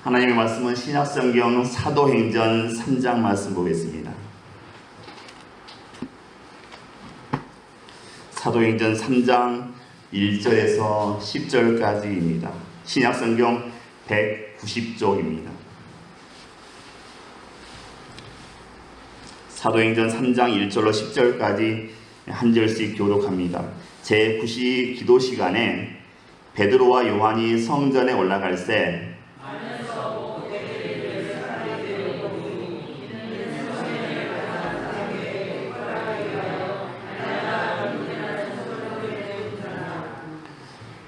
하나님의 말씀은 신약성경 사도행전 3장 말씀 보겠습니다. 사도행전 3장 1절에서 10절까지입니다. 신약성경 190쪽입니다. 사도행전 3장 1절로 10절까지 한 절씩 교독합니다. 제9시 기도 시간에 베드로와 요한이 성전에 올라갈 새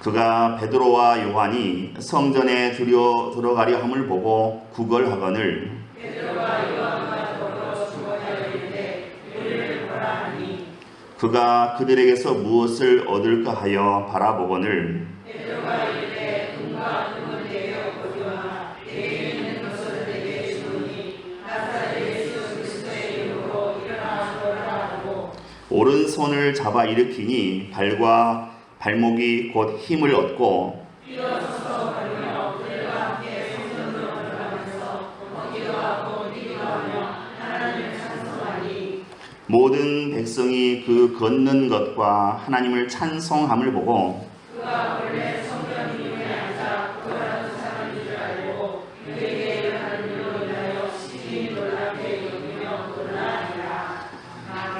그가 베드로와 요한이 성전에 들어가려 함을 보고 구걸하거늘 그가 그들에게서 무엇을 얻을까 하여 바라보거늘 오른손을 잡아 일으키니 발과 발목이 곧 힘을 얻고 모든 백성이 그 걷는 것과 하나님을 찬송함을 보고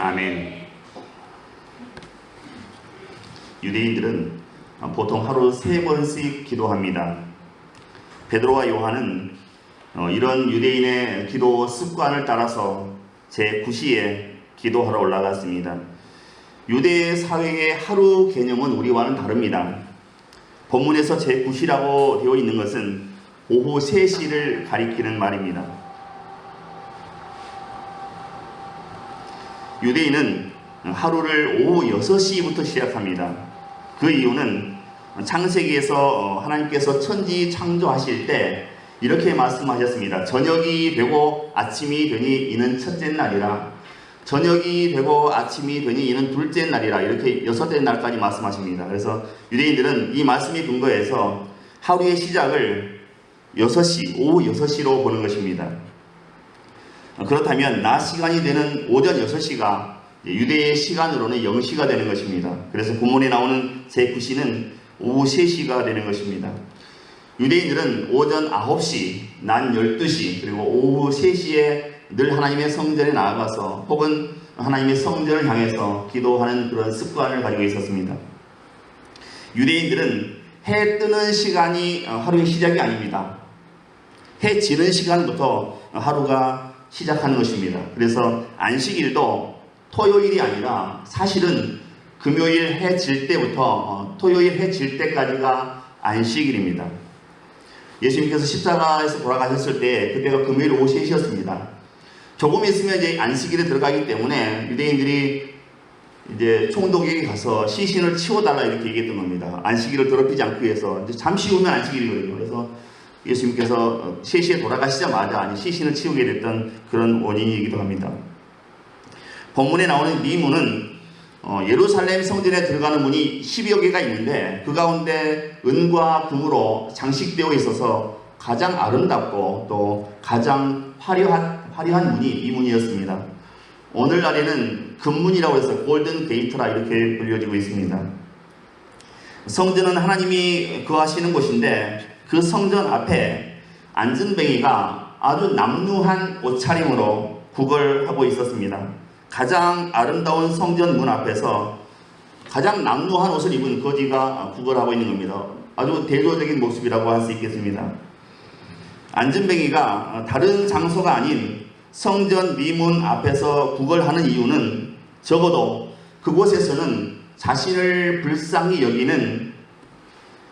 아멘. 유대인들은 보통 하루 3번씩 기도합니다. 베드로와 요한은 이런 유대인의 기도 습관을 따라서 제9시에 기도하러 올라갔습니다. 유대 사회의 하루 개념은 우리와는 다릅니다. 본문에서 제9시라고 되어 있는 것은 오후 3시를 가리키는 말입니다. 유대인은 하루를 오후 6시부터 시작합니다. 그 이유는 창세기에서 하나님께서 천지 창조하실 때 이렇게 말씀하셨습니다. 저녁이 되고 아침이 되니 이는 첫째 날이라, 저녁이 되고 아침이 되니 이는 둘째 날이라, 이렇게 6째 날까지 말씀하십니다. 그래서 유대인들은 이 말씀이 근거해서 하루의 시작을 6시, 오후 6시로 보는 것입니다. 그렇다면 낮 시간이 되는 오전 6시가 유대의 시간으로는 0시가 되는 것입니다. 그래서 본문에 나오는 제9시는 오후 3시가 되는 것입니다. 유대인들은 오전 9시, 낮 12시, 그리고 오후 3시에 늘 하나님의 성전에 나아가서 혹은 하나님의 성전을 향해서 기도하는 그런 습관을 가지고 있었습니다. 유대인들은 해 뜨는 시간이 하루의 시작이 아닙니다. 해 지는 시간부터 하루가 시작하는 것입니다. 그래서 안식일도 토요일이 아니라 사실은 금요일 해 질 때부터 토요일 해 질 때까지가 안식일입니다. 예수님께서 십자가에서 돌아가셨을 때 그때가 금요일 오후 3시였습니다. 조금 있으면 이제 안식일에 들어가기 때문에 유대인들이 이제 총독에게 가서 시신을 치워달라 이렇게 얘기했던 겁니다. 안식일을 더럽히지 않기 위해서. 이제 잠시 후면 안식일이거든요. 그래서 예수님께서 3시에 돌아가시자마자 시신을 치우게 됐던 그런 원인이기도 합니다. 본문에 나오는 이 문은 예루살렘 성전에 들어가는 문이 10여 개가 있는데 그 가운데 은과 금으로 장식되어 있어서 가장 아름답고 또 가장 화려한 문이 이 문이었습니다. 오늘날에는 금문이라고 해서 골든 게이트라 이렇게 불려지고 있습니다. 성전은 하나님이 거하시는 곳인데 그 성전 앞에 안전뱅이가 아주 남루한 옷차림으로 구걸하고 있었습니다. 가장 아름다운 성전 문 앞에서 가장 남루한 옷을 입은 거지가 구걸하고 있는 겁니다. 아주 대조적인 모습이라고 할 수 있겠습니다. 안전뱅이가 다른 장소가 아닌 성전 미문 앞에서 구걸하는 이유는 적어도 그곳에서는 자신을 불쌍히 여기는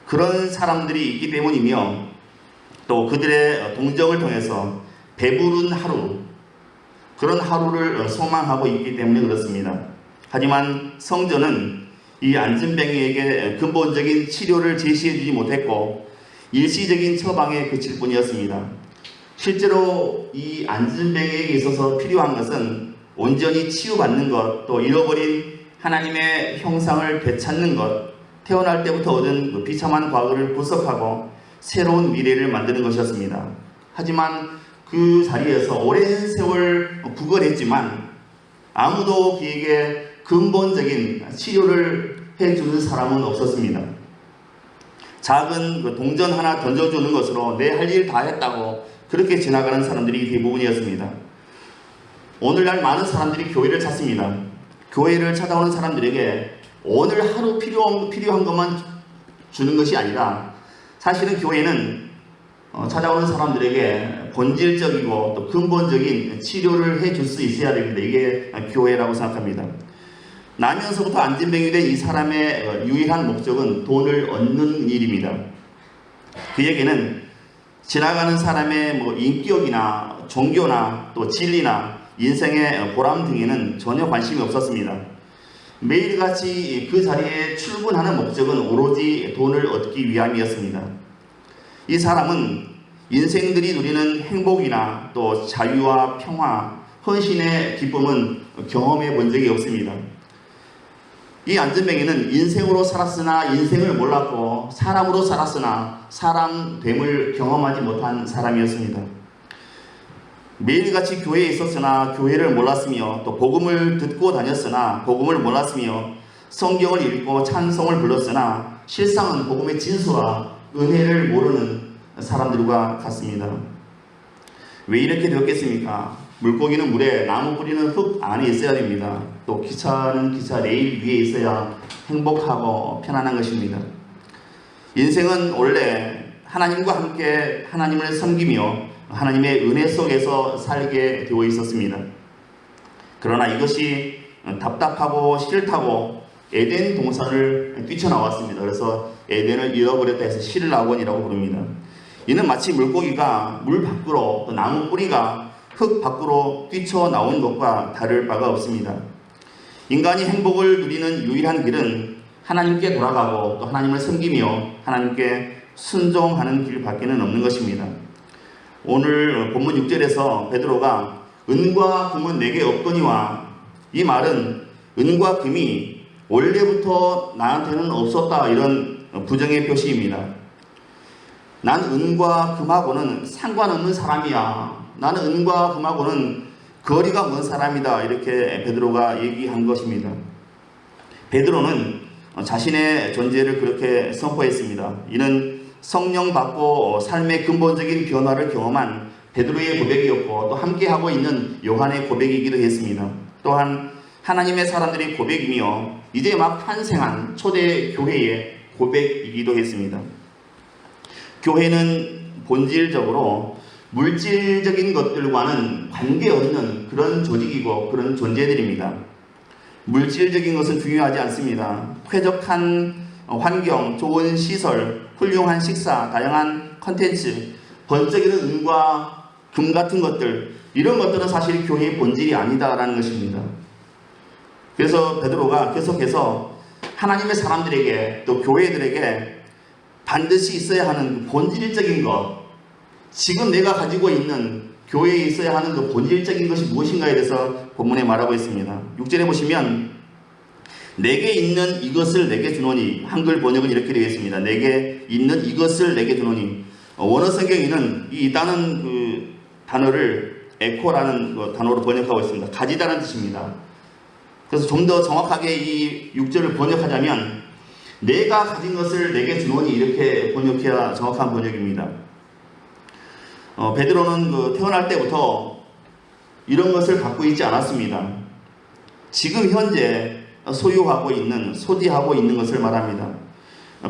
그런 사람들이 있기 때문이며 또 그들의 동정을 통해서 배부른 하루, 그런 하루를 소망하고 있기 때문에 그렇습니다. 하지만 성전은 이 안전뱅이에게 근본적인 치료를 제시해주지 못했고 일시적인 처방에 그칠 뿐이었습니다. 실제로 이 안전뱅이에게 있어서 필요한 것은 온전히 치유받는 것, 또 잃어버린 하나님의 형상을 되찾는 것, 태어날 때부터 얻은 비참한 과거를 분석하고 새로운 미래를 만드는 것이었습니다. 하지만 그 자리에서 오랜 세월 구걸했지만 아무도 그에게 근본적인 치료를 해주는 사람은 없었습니다. 작은 동전 하나 던져주는 것으로 내 할 일 다 했다고 그렇게 지나가는 사람들이 대부분이었습니다. 오늘날 많은 사람들이 교회를 찾습니다. 교회를 찾아오는 사람들에게 오늘 하루 필요한 것만 주는 것이 아니라 사실은 교회는 찾아오는 사람들에게 본질적이고 또 근본적인 치료를 해줄 수 있어야 됩니다. 이게 교회라고 생각합니다. 나면서부터 안진병이 된 이 사람의 유일한 목적은 돈을 얻는 일입니다. 그에게는 지나가는 사람의 인격이나 종교나 또 진리나 인생의 보람 등에는 전혀 관심이 없었습니다. 매일같이 그 자리에 출근하는 목적은 오로지 돈을 얻기 위함이었습니다. 이 사람은 인생들이 누리는 행복이나 또 자유와 평화, 헌신의 기쁨은 경험해 본 적이 없습니다. 이 안진뱅이는 인생으로 살았으나 인생을 몰랐고 사람으로 살았으나 사람됨을 경험하지 못한 사람이었습니다. 매일같이 교회에 있었으나 교회를 몰랐으며 또 복음을 듣고 다녔으나 복음을 몰랐으며 성경을 읽고 찬송을 불렀으나 실상은 복음의 진수와 은혜를 모르는 사람들과 같습니다. 왜 이렇게 되었겠습니까? 물고기는 물에, 나무 뿌리는 흙 안에 있어야 됩니다. 또 기차는 기차 레일 위에 있어야 행복하고 편안한 것입니다. 인생은 원래 하나님과 함께 하나님을 섬기며 하나님의 은혜 속에서 살게 되어 있었습니다. 그러나 이것이 답답하고 싫다고 에덴 동산을 뛰쳐나왔습니다. 그래서 에덴을 잃어버렸다 해서 신라원이라고 부릅니다. 이는 마치 물고기가 물 밖으로 또 나무 뿌리가 흙 밖으로 뛰쳐나온 것과 다를 바가 없습니다. 인간이 행복을 누리는 유일한 길은 하나님께 돌아가고 또 하나님을 섬기며 하나님께 순종하는 길밖에는 없는 것입니다. 오늘 본문 6절에서 베드로가 은과 금은 내게 없거니와, 이 말은 은과 금이 원래부터 나한테는 없었다, 이런 부정의 표시입니다. 난 은과 금하고는 상관없는 사람이야. 나는 은과 금하고는 거리가 먼 사람이다. 이렇게 베드로가 얘기한 것입니다. 베드로는 자신의 존재를 그렇게 선포했습니다. 이는 성령 받고 삶의 근본적인 변화를 경험한 베드로의 고백이었고 또 함께하고 있는 요한의 고백이기도 했습니다. 또한 하나님의 사람들의 고백이며 이제 막 탄생한 초대 교회의 고백이기도 했습니다. 교회는 본질적으로 물질적인 것들과는 관계없는 그런 조직이고 그런 존재들입니다. 물질적인 것은 중요하지 않습니다. 쾌적한 환경, 좋은 시설, 훌륭한 식사, 다양한 컨텐츠, 번쩍이는 은과 금 같은 것들, 이런 것들은 사실 교회의 본질이 아니다라는 것입니다. 그래서 베드로가 계속해서 하나님의 사람들에게 또 교회들에게 반드시 있어야 하는 본질적인 것, 지금 내가 가지고 있는 교회에 있어야 하는 그 본질적인 것이 무엇인가에 대해서 본문에 말하고 있습니다. 6절에 보시면 내게 있는 이것을 내게 주노니, 한글 번역은 이렇게 되어 있습니다. 내게 있는 이것을 내게 주노니. 원어 성경에는 이 있다는 그 단어를 에코라는 그 단어로 번역하고 있습니다. 가지다는 뜻입니다. 그래서 좀 더 정확하게 이 6절을 번역하자면 내가 가진 것을 내게 주노니, 이렇게 번역해야 정확한 번역입니다. 베드로는 태어날 때부터 이런 것을 갖고 있지 않았습니다. 지금 현재 소유하고 있는, 소지하고 있는 것을 말합니다.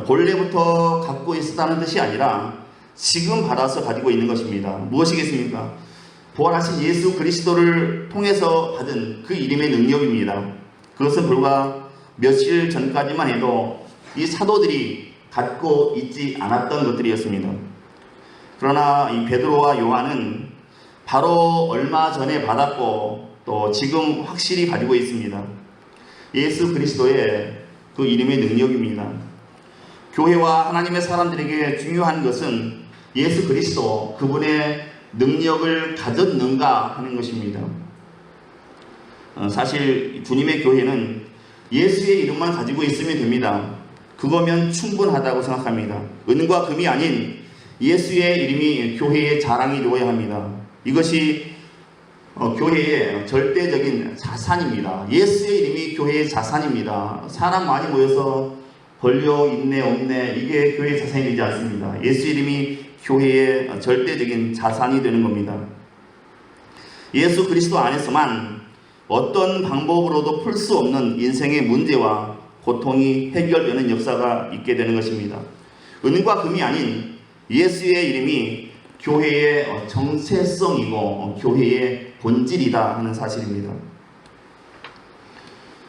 본래부터 갖고 있었다는 뜻이 아니라 지금 받아서 가지고 있는 것입니다. 무엇이겠습니까? 부활하신 예수 그리스도를 통해서 받은 그 이름의 능력입니다. 그것은 불과 며칠 전까지만 해도 이 사도들이 갖고 있지 않았던 것들이었습니다. 그러나 이 베드로와 요한은 바로 얼마 전에 받았고 또 지금 확실히 가지고 있습니다. 예수 그리스도의 그 이름의 능력입니다. 교회와 하나님의 사람들에게 중요한 것은 예수 그리스도, 그분의 능력을 가졌는가 하는 것입니다. 사실 주님의 교회는 예수의 이름만 가지고 있으면 됩니다. 그거면 충분하다고 생각합니다. 은과 금이 아닌 예수의 이름이 교회의 자랑이 되어야 합니다. 이것이 교회의 절대적인 자산입니다. 예수의 이름이 교회의 자산입니다. 사람 많이 모여서 권력 있네 없네 이게 교회의 자산이 되지 않습니다. 예수 이름이 교회의 절대적인 자산이 되는 겁니다. 예수 그리스도 안에서만 어떤 방법으로도 풀 수 없는 인생의 문제와 고통이 해결되는 역사가 있게 되는 것입니다. 은과 금이 아닌 예수의 이름이 교회의 정체성이고 교회의 본질이다 하는 사실입니다.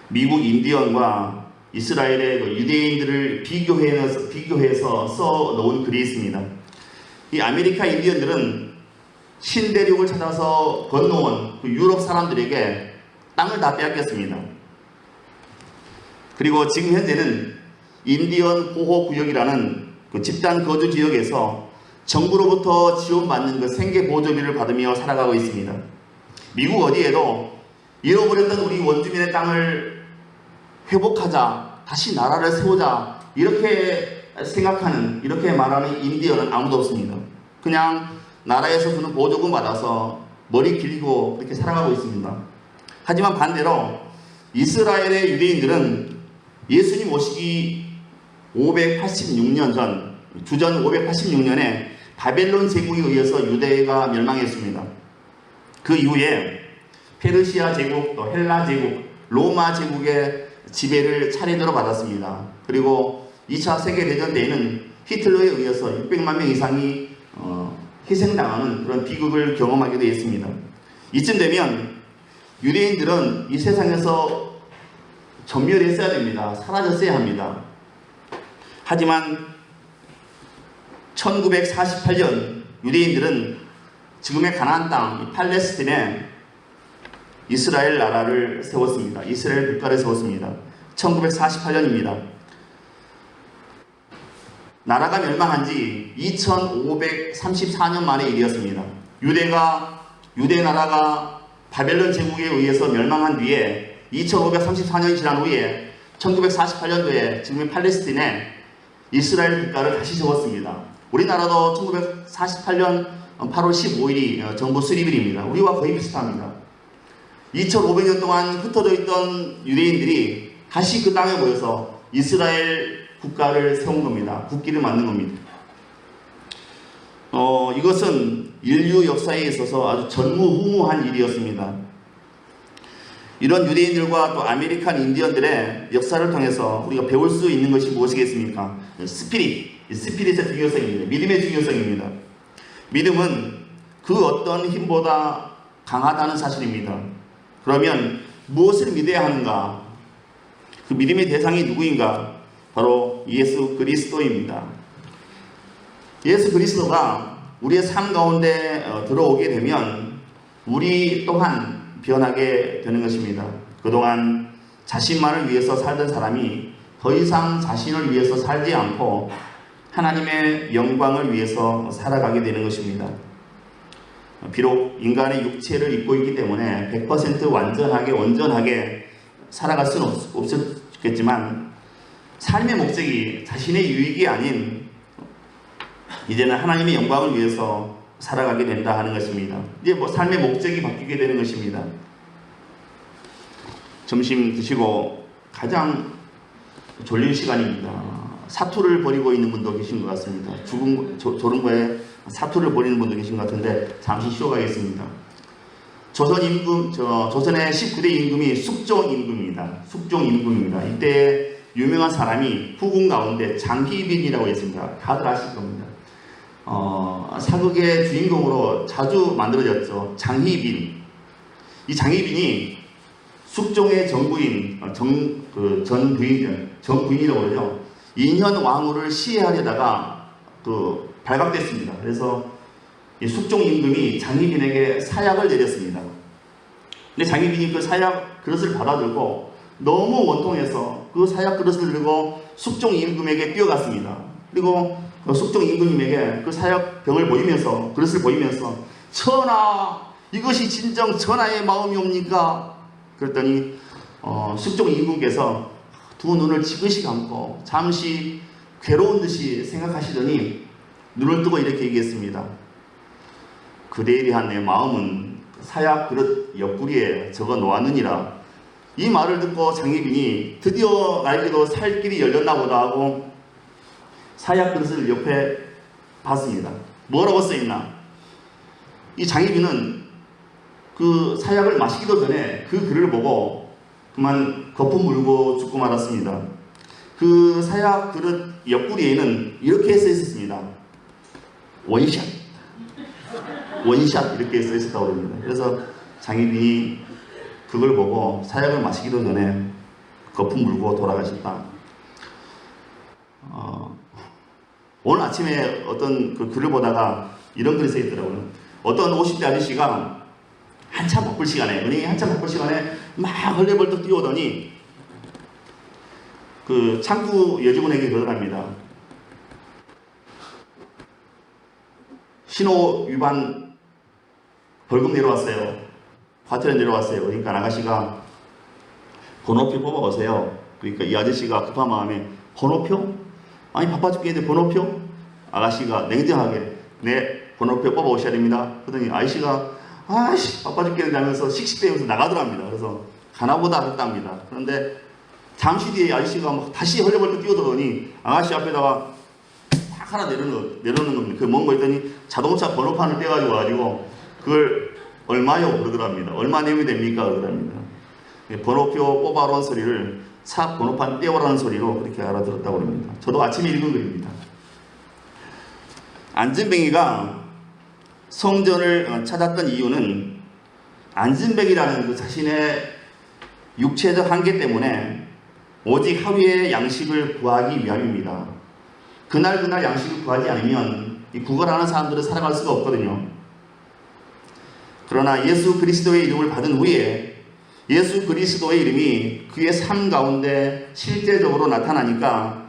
미국 인디언과 이스라엘의 유대인들을 비교해서 써놓은 글이 있습니다. 이 아메리카 인디언들은 신대륙을 찾아서 건너온 그 유럽 사람들에게 땅을 다 빼앗겼습니다. 그리고 지금 현재는 인디언 보호구역이라는 그 집단 거주 지역에서 정부로부터 지원받는 그 생계보조비를 받으며 살아가고 있습니다. 미국 어디에도 잃어버렸던 우리 원주민의 땅을 회복하자, 다시 나라를 세우자 이렇게 생각하는, 이렇게 말하는 인디언은 아무도 없습니다. 그냥 나라에서 주는 보조금 받아서 머리 길고 그렇게 살아가고 있습니다. 하지만 반대로 이스라엘의 유대인들은 예수님 오시기 586년 전, 주전 586년에 바벨론 제국에 의해서 유대가 멸망했습니다. 그 이후에 페르시아 제국, 또 헬라 제국, 로마 제국의 지배를 차례대로 받았습니다. 그리고 2차 세계대전 때에는 히틀러에 의해서 600만 명 이상이 희생당하는 그런 비극을 경험하게 되었습니다. 이쯤 되면 유대인들은 이 세상에서 전멸했어야 됩니다. 사라졌어야 합니다. 하지만 1948년 유대인들은 지금의 가나안 땅 팔레스틴에 이스라엘 나라를 세웠습니다. 이스라엘 국가를 세웠습니다. 1948년입니다. 나라가 멸망한 지 2534년 만의 일이었습니다. 유대 나라가 바벨론 제국에 의해서 멸망한 뒤에 2534년이 지난 후에 1948년도에 지금의 팔레스틴에 이스라엘 국가를 다시 세웠습니다. 우리나라도 1948년 8월 15일이 정부 수립일입니다. 우리와 거의 비슷합니다. 2500년 동안 흩어져 있던 유대인들이 다시 그 땅에 모여서 이스라엘 국가를 세운 겁니다. 국기를 만든 겁니다. 이것은 인류 역사에 있어서 아주 전무후무한 일이었습니다. 이런 유대인들과 또 아메리칸 인디언들의 역사를 통해서 우리가 배울 수 있는 것이 무엇이겠습니까? 스피릿의 중요성입니다. 믿음의 중요성입니다. 믿음은 그 어떤 힘보다 강하다는 사실입니다. 그러면 무엇을 믿어야 하는가? 그 믿음의 대상이 누구인가? 바로 예수 그리스도입니다. 예수 그리스도가 우리의 삶 가운데 들어오게 되면 우리 또한 변하게 되는 것입니다. 그동안 자신만을 위해서 살던 사람이 더 이상 자신을 위해서 살지 않고 하나님의 영광을 위해서 살아가게 되는 것입니다. 비록 인간의 육체를 입고 있기 때문에 100% 온전하게 살아갈 수는 없었겠지만 삶의 목적이 자신의 유익이 아닌 이제는 하나님의 영광을 위해서 살아가게 된다 하는 것입니다. 이제 삶의 목적이 바뀌게 되는 것입니다. 점심 드시고 가장 졸린 시간입니다. 사투를 벌이고 있는 분도 계신 것 같습니다. 졸은 거에 사투를 벌이는 분도 계신 것 같은데 잠시 쉬어가겠습니다. 조선의 19대 임금이 숙종임금입니다. 숙종임금입니다. 이때 유명한 사람이 후궁 가운데 장희빈이라고 했습니다. 다들 아실 겁니다. 사극의 주인공으로 자주 만들어졌죠. 장희빈. 이 장희빈이 숙종의 정부인, 전부인이라고 그러죠. 인현 왕후를 시해하려다가 발각됐습니다. 그래서 이 숙종 임금이 장희빈에게 사약을 내렸습니다. 근데 장희빈이 그 사약 그릇을 받아들고 너무 원통해서 그 사약 그릇을 들고 숙종 임금에게 뛰어갔습니다. 그리고 숙종 임금님에게 그 사약 병을 보이면서, 그릇을 보이면서, 전하, 이것이 진정 전하의 마음이옵니까? 그랬더니 숙종 임금께서 두 눈을 지그시 감고 잠시 괴로운 듯이 생각하시더니 눈을 뜨고 이렇게 얘기했습니다. 그대에 대한 내 마음은 사약 그릇 옆구리에 적어 놓았느니라. 이 말을 듣고 장희빈이 드디어 나에게도 살 길이 열렸나 보다 하고 사약 그릇을 옆에 봤습니다. 뭐라고 써있나? 이 장희빈은 그 사약을 마시기도 전에 그 글을 보고 그만 거품 물고 죽고 말았습니다. 그 사약 그릇 옆구리에는 이렇게 써 있었습니다. 원샷. 원샷 이렇게 써 있었다고 합니다. 그래서 장희빈이 그걸 보고 사약을 마시기도 전에 거품 물고 돌아가셨다. 오늘 아침에 어떤 그 글을 보다가 이런 글이 써 있더라고요. 어떤 50대 아저씨가 한참 바쁠 시간에, 은행이 한참 바쁠 시간에 막 헐레벌떡 뛰어오더니 그 창구 여직원에게 그러랍니다. 신호 위반 벌금 내려왔어요. 과태료 내려왔어요. 그러니까 아가씨가 번호표 뽑아오세요. 그러니까 이 아저씨가 급한 마음에 번호표? 아니 바빠 죽겠는데 번호표? 아가씨가 냉정하게 네 번호표 뽑아오셔야 됩니다. 그러더니 아저씨가 아이씨 바빠 죽겠는데 하면서 씩씩대면서 나가더랍니다. 그래서 가나보다 했답니다. 그런데 잠시 뒤에 아저씨가 막 다시 헐레벌떡 뛰어들더니 아가씨 앞에다가 딱 하나 내려놓는 겁니다. 그게 뭔가 했더니 자동차 번호판을 떼가지고 와가지고 그걸 얼마요? 그러더랍니다. 얼마 내면 됩니까? 그러더랍니다. 번호표 뽑아오라는 소리를 차 번호판 떼오라는 소리로 그렇게 알아들었다고 합니다. 저도 아침에 읽은 글입니다. 안진뱅이가 성전을 찾았던 이유는 안진뱅이라는 그 자신의 육체적 한계 때문에 오직 하루의 양식을 구하기 위함입니다. 그날 양식을 구하지 않으면 이 구걸하는 사람들은 살아갈 수가 없거든요. 그러나 예수 그리스도의 이름을 받은 후에 예수 그리스도의 이름이 그의 삶 가운데 실제적으로 나타나니까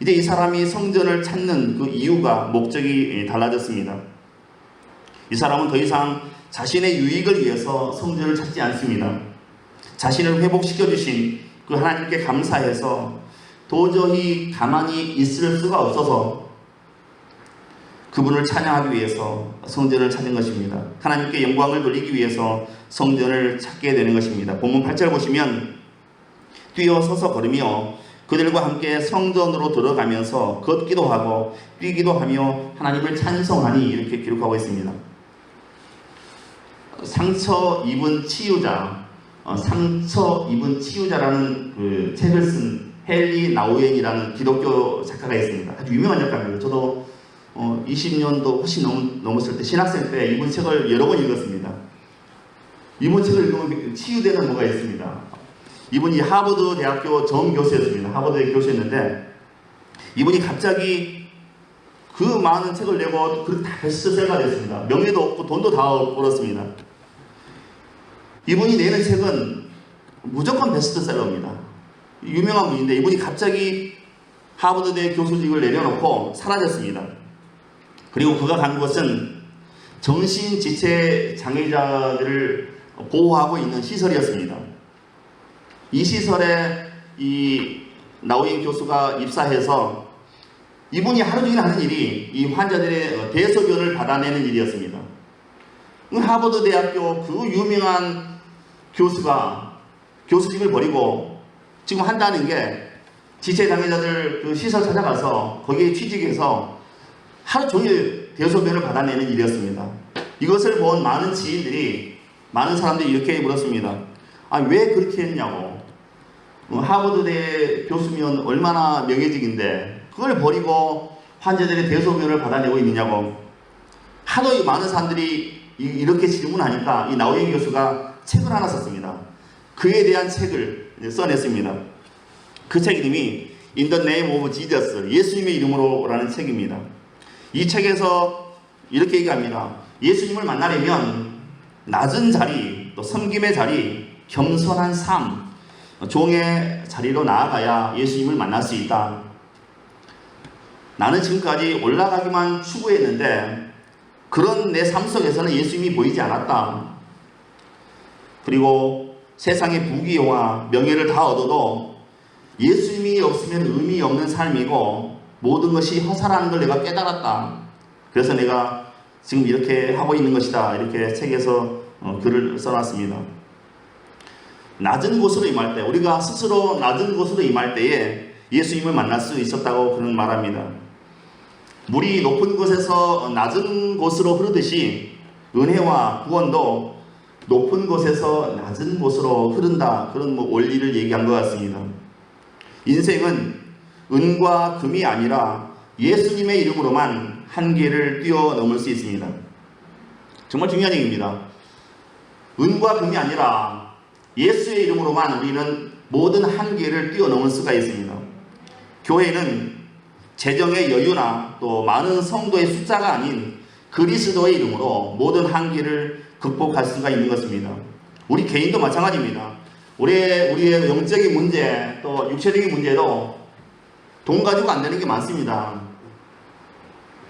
이제 이 사람이 성전을 찾는 그 이유가 목적이 달라졌습니다. 이 사람은 더 이상 자신의 유익을 위해서 성전을 찾지 않습니다. 자신을 회복시켜 주신 그 하나님께 감사해서 도저히 가만히 있을 수가 없어서 그분을 찬양하기 위해서 성전을 찾는 것입니다. 하나님께 영광을 돌리기 위해서 성전을 찾게 되는 것입니다. 본문 8절 보시면 뛰어서서 걸으며 그들과 함께 성전으로 들어가면서 걷기도 하고 뛰기도 하며 하나님을 찬송하니 이렇게 기록하고 있습니다. 상처 입은 치유자라는 그 책을 쓴 헨리 나우엔이라는 기독교 작가가 있습니다. 아주 유명한 작가입니다. 저도 20년도 훨씬 넘었을 때 신학생 때 이분 책을 여러 번 읽었습니다. 이분 책을 읽으면 치유되는 뭐가 있습니다. 이분이 하버드 대학교 정교수였습니다. 하버드의 교수였는데 이분이 갑자기 그 많은 책을 내고 그 다 베스트셀러가 됐습니다. 명예도 없고 돈도 다 벌었습니다. 이분이 내는 책은 무조건 베스트셀러입니다. 유명한 분인데 이분이 갑자기 하버드대 교수직을 내려놓고 사라졌습니다. 그리고 그가 간 곳은 정신지체 장애자들을 보호하고 있는 시설이었습니다. 이 시설에 이 나우엔 교수가 입사해서 이분이 하루 종일 하는 일이 이 환자들의 대소변을 받아내는 일이었습니다. 하버드 대학교 그 유명한 교수가 교수직을 버리고 지금 한다는 게 지체장애자들 그 시설 찾아가서 거기에 취직해서 하루 종일 대소변을 받아내는 일이었습니다. 이것을 본 많은 지인들이, 많은 사람들이 이렇게 물었습니다. 아, 왜 그렇게 했냐고. 하버드대 교수면 얼마나 명예직인데 그걸 버리고 환자들의 대소변을 받아내고 있느냐고. 하도 많은 사람들이 이렇게 질문하니까 이 나우엔 교수가 책을 하나 썼습니다. 그에 대한 책을 써냈습니다. 그 책 이름이 In the Name of Jesus, 예수님의 이름으로라는 책입니다. 이 책에서 이렇게 얘기합니다. 예수님을 만나려면 낮은 자리, 또 섬김의 자리, 겸손한 삶, 종의 자리로 나아가야 예수님을 만날 수 있다. 나는 지금까지 올라가기만 추구했는데 그런 내 삶 속에서는 예수님이 보이지 않았다. 그리고 세상의 부귀영화, 명예를 다 얻어도 예수님이 없으면 의미 없는 삶이고 모든 것이 허사라는 걸 내가 깨달았다. 그래서 내가 지금 이렇게 하고 있는 것이다. 이렇게 책에서 글을 써놨습니다. 낮은 곳으로 임할 때, 우리가 스스로 낮은 곳으로 임할 때에 예수님을 만날 수 있었다고 그는 말합니다. 물이 높은 곳에서 낮은 곳으로 흐르듯이 은혜와 구원도 높은 곳에서 낮은 곳으로 흐른다. 그런 원리를 얘기한 것 같습니다. 인생은 은과 금이 아니라 예수님의 이름으로만 한계를 뛰어넘을 수 있습니다. 정말 중요한 얘기입니다. 은과 금이 아니라 예수의 이름으로만 우리는 모든 한계를 뛰어넘을 수가 있습니다. 교회는 재정의 여유나 또 많은 성도의 숫자가 아닌 그리스도의 이름으로 모든 한계를 극복할 수가 있는 것입니다. 우리 개인도 마찬가지입니다. 우리의 영적인 문제 또 육체적인 문제도 돈 가지고 안 되는 게 많습니다.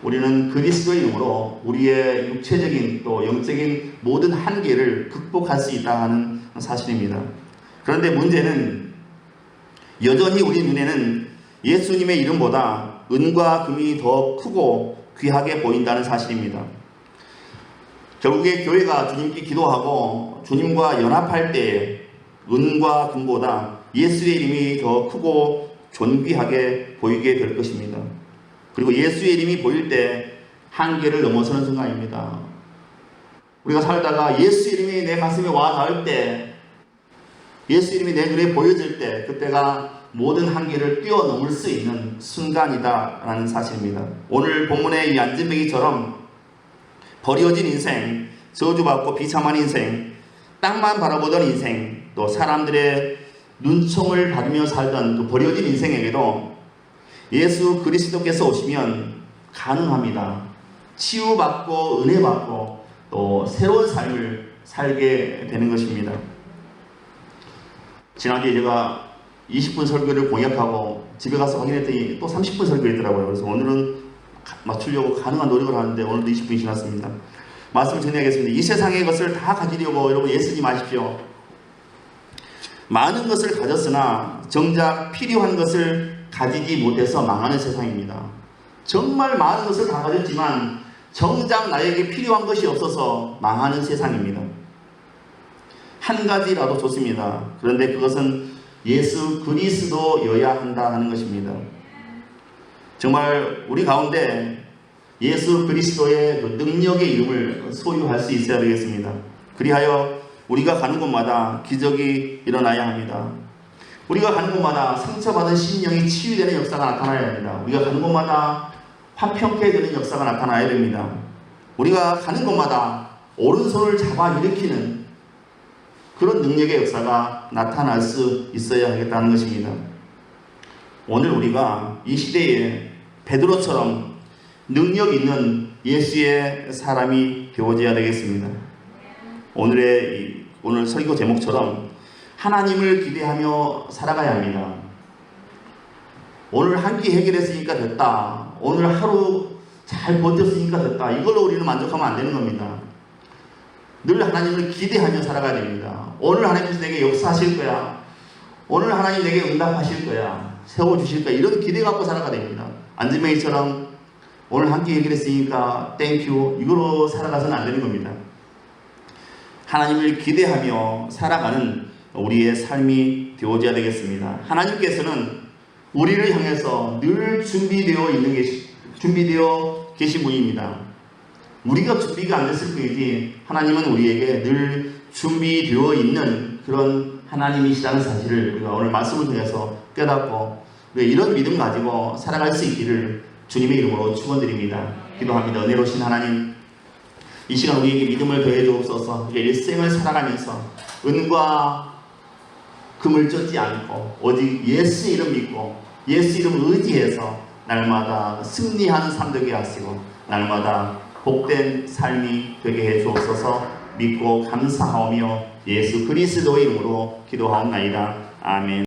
우리는 그리스도의 이름으로 우리의 육체적인 또 영적인 모든 한계를 극복할 수 있다는 사실입니다. 그런데 문제는 여전히 우리 눈에는 예수님의 이름보다 은과 금이 더 크고 귀하게 보인다는 사실입니다. 결국에 교회가 주님께 기도하고 주님과 연합할 때 은과 금보다 예수의 이름이 더 크고 존귀하게 보이게 될 것입니다. 그리고 예수의 이름이 보일 때 한계를 넘어서는 순간입니다. 우리가 살다가 예수 이름이 내 가슴에 와 닿을 때, 예수 이름이 내 눈에 보여질 때, 그때가 모든 한계를 뛰어넘을 수 있는 순간이다라는 사실입니다. 오늘 본문의 이 안진뱅이처럼 버려진 인생, 저주받고 비참한 인생, 땅만 바라보던 인생, 또 사람들의 눈총을 받으며 살던 그 버려진 인생에게도 예수 그리스도께서 오시면 가능합니다. 치유받고 은혜받고 또 새로운 삶을 살게 되는 것입니다. 지난주에 제가 20분 설교를 공약하고 집에 가서 확인했더니 또 30분 설교했더라고요. 그래서 오늘은 맞추려고 가능한 노력을 하는데 오늘도 20분이 지났습니다. 말씀을 정리하겠습니다. 이 세상의 것을 다 가지려고 여러분 애쓰지 마십시오. 많은 것을 가졌으나 정작 필요한 것을 가지지 못해서 망하는 세상입니다. 정말 많은 것을 다 가졌지만 정작 나에게 필요한 것이 없어서 망하는 세상입니다. 한 가지라도 좋습니다. 그런데 그것은 예수 그리스도여야 한다 하는 것입니다. 정말 우리 가운데 예수 그리스도의 그 능력의 이름을 소유할 수 있어야 되겠습니다. 그리하여 우리가 가는 곳마다 기적이 일어나야 합니다. 우리가 가는 곳마다 상처받은 심령이 치유되는 역사가 나타나야 합니다. 우리가 가는 곳마다 화평케 되는 역사가 나타나야 됩니다. 우리가 가는 곳마다 오른손을 잡아 일으키는 그런 능력의 역사가 나타날 수 있어야 하겠다는 것입니다. 오늘 우리가 이 시대에 베드로처럼 능력 있는 예수의 사람이 되어져야 되겠습니다. 오늘 설교 제목처럼 하나님을 기대하며 살아가야 합니다. 오늘 한 끼 해결했으니까 됐다. 오늘 하루 잘 버텼으니까 됐다. 이걸로 우리는 만족하면 안 되는 겁니다. 늘 하나님을 기대하며 살아가야 됩니다. 오늘 하나님께서 내게 역사하실 거야. 오늘 하나님 내게 응답하실 거야. 세워주실 거야. 이런 기대 갖고 살아가야 됩니다. 안진뱅이처럼 오늘 한 끼 해결했으니까 땡큐 이거로 살아가서는 안 되는 겁니다. 하나님을 기대하며 살아가는 우리의 삶이 되어져야 되겠습니다. 하나님께서는 우리를 향해서 늘 준비되어 계신 분입니다. 우리가 준비가 안 됐을 뿐이지 하나님은 우리에게 늘 준비되어 있는 그런 하나님이시라는 사실을 우리가 오늘 말씀을 통해서 깨닫고 이런 믿음 가지고 살아갈 수 있기를 주님의 이름으로 축원드립니다. 기도합니다. 은혜로우신 하나님, 이 시간 우리에게 믿음을 더해 주옵소서. 일생을 살아가면서 은과 금을 쫓지 않고 오직 예수 이름 믿고 예수 이름 의지해서 날마다 승리하는 삶 되게 하시고 날마다 복된 삶이 되게 해 주옵소서. 믿고 감사하오며 예수 그리스도의 이름으로 기도하옵나이다. 아멘.